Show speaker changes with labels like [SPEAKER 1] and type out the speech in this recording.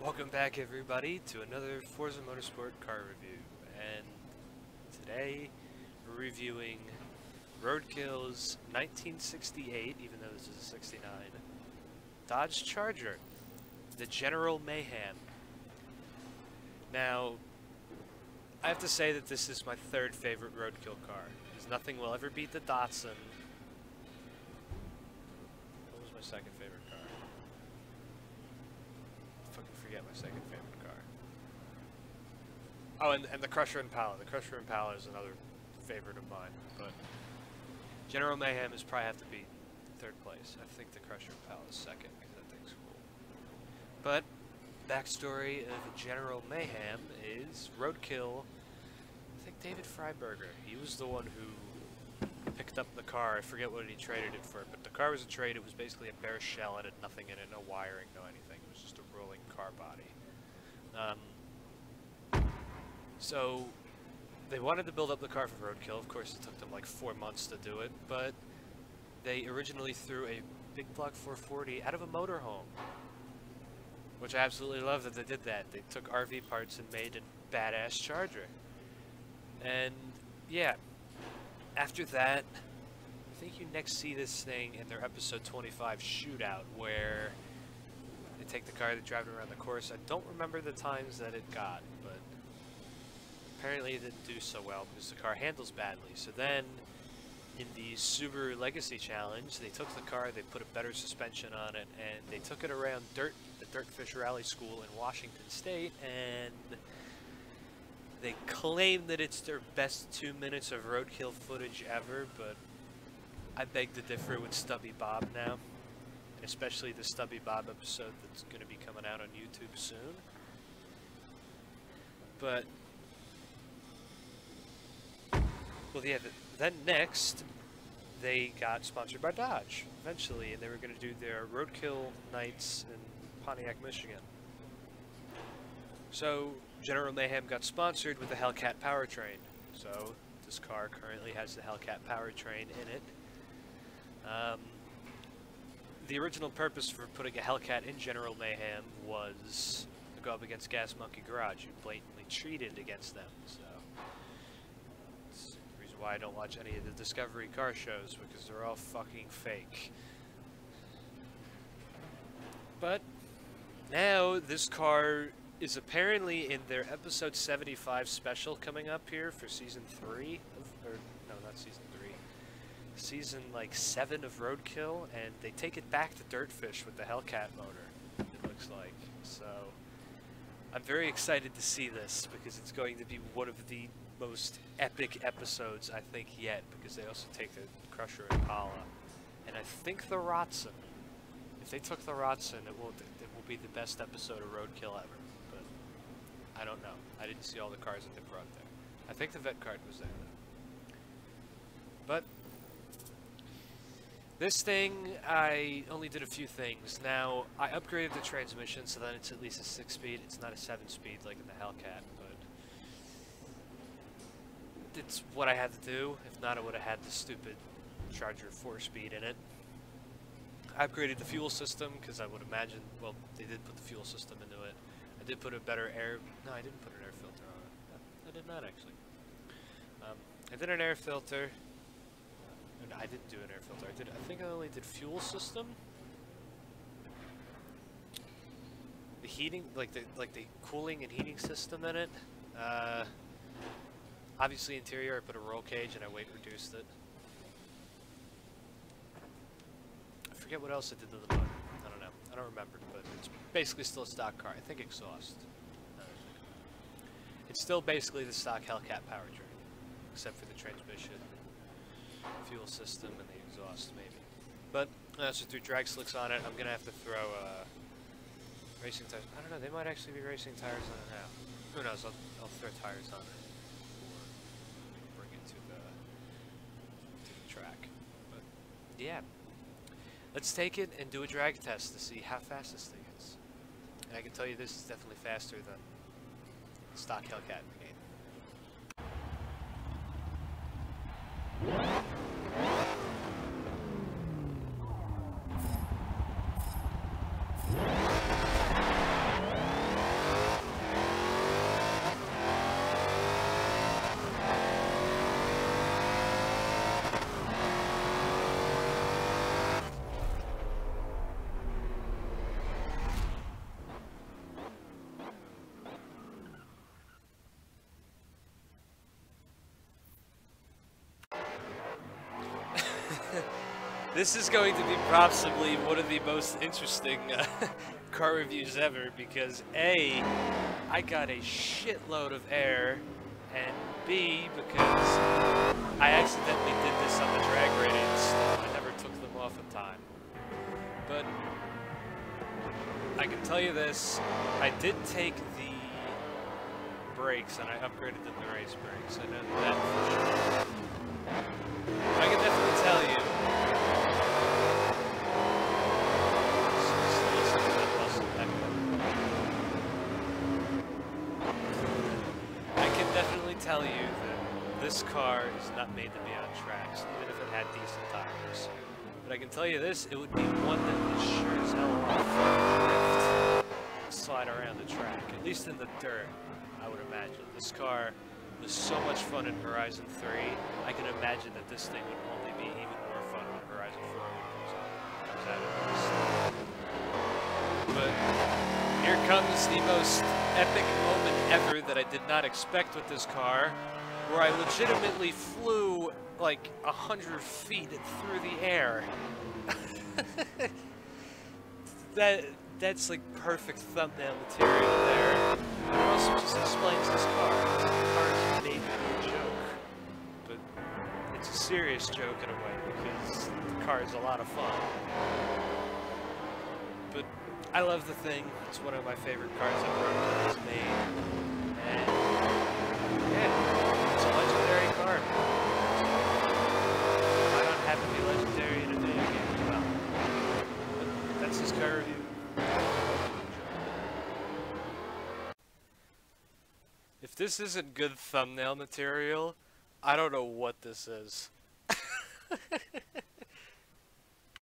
[SPEAKER 1] Welcome back, everybody, to another Forza Motorsport car review. And today we're reviewing Roadkill's 1968, even though this is a 69, Dodge Charger, the General Mayhem. Now, I have to say that this is my third favorite Roadkill car, because nothing will ever beat the Datsun. What was my second favorite car? Forget my second favorite car. Oh, and the Crusher Impala. The Crusher Impala is another favorite of mine, but General Mayhem is probably have to be third place. I think the Crusher Impala is second because that thing's cool. But backstory of General Mayhem is Roadkill. I think David Freiberger. He was the one who picked up the car. I forget what he traded it for, but the car was a trade. It was basically a bare shell. It had nothing in it, no wiring, no anything. It was just a rolling car body. So they wanted to build up the car for Roadkill. Of course, it took them like 4 months to do it, but they originally threw a big block 440 out of a motorhome, which I absolutely love that they did that. They took RV parts and made a badass Charger. And yeah, after that, I think you next see this thing in their episode 25 shootout, where they take the car, they drive it around the course. I don't remember the times that it got, but apparently it didn't do so well because the car handles badly. So then, in the Subaru Legacy Challenge, they took the car, they put a better suspension on it, and they took it around the Dirtfish Rally School in Washington State, and they claim that it's their best 2 minutes of Roadkill footage ever, but I beg to differ with Stubby Bob now. Especially the Stubby Bob episode that's going to be coming out on YouTube soon. But, well, yeah, then next, they got sponsored by Dodge, eventually, and they were going to do their Roadkill nights in Pontiac, Michigan. So, General Mayhem got sponsored with the Hellcat powertrain. So, this car currently has the Hellcat powertrain in it. The original purpose for putting a Hellcat in General Mayhem was to go up against Gas Monkey Garage, who blatantly cheated against them. So, it's the reason why I don't watch any of the Discovery car shows, because they're all fucking fake. But now this car is apparently in their episode 75 special coming up here for season 3 of, or no, not season 3. Season like 7 of Roadkill, and they take it back to Dirtfish with the Hellcat motor, it looks like. So I'm very excited to see this, because it's going to be one of the most epic episodes I think yet, because they also take the Crusher Impala, and I think the Rotson. If they took the Rotson, it will be the best episode of Roadkill ever, but I don't know. I didn't see all the cars that they brought there. I think the vet card was there though. But this thing, I only did a few things. Now, I upgraded the transmission so that it's at least a 6-speed. It's not a 7-speed like in the Hellcat, but it's what I had to do. If not, I would have had the stupid Charger 4-speed in it. I upgraded the fuel system because I would imagine, well, they did put the fuel system into it. I did put a better air, no, I didn't put an air filter on it. I did not actually. I did an air filter. I didn't do an air filter. I think I only did fuel system. The heating, like the cooling and heating system in it. Obviously interior, I put a roll cage and I weight reduced it. I forget what else I did to the motor. I don't know. I don't remember, but it's basically still a stock car. I think exhaust. It's still basically the stock Hellcat powertrain, except for the transmission, fuel system, and the exhaust, maybe. But so threw drag slicks on it. I'm gonna have to throw racing tires. I don't know. They might actually be racing tires on it now. Who knows? I'll throw tires on it or bring it to the track. But yeah, let's take it and do a drag test to see how fast this thing is. And I can tell you this is definitely faster than stock Hellcat in the game. This is going to be possibly one of the most interesting car reviews ever because A, I got a shitload of air, and B, because I accidentally did this on the drag ratings. I never took them off in time. But I can tell you this, I did take the brakes and I upgraded them to race brakes. I know that for sure. I can definitely tell you. I can definitely tell you that this car is not made to be on tracks, even if it had decent tires. But I can tell you this, it would be one that was sure as hell off drift, slide around the track, at least in the dirt. I would imagine. This car was so much fun in Horizon 3, I can imagine that this thing would only be even more fun when Horizon 4 comes out of this. But here comes the most epic moment ever that I did not expect with this car, where I legitimately flew like 100 feet through the air. That's like perfect thumbnail material there. And it also just explains this car. The car is made to be a joke. But it's a serious joke in a way because the car is a lot of fun. But I love the thing. It's one of my favorite cars that Roadkill has made. And yeah, it's a legendary car. Why not have it be legendary in a video game as well? But that's this car review. If this isn't good thumbnail material, I don't know what this is.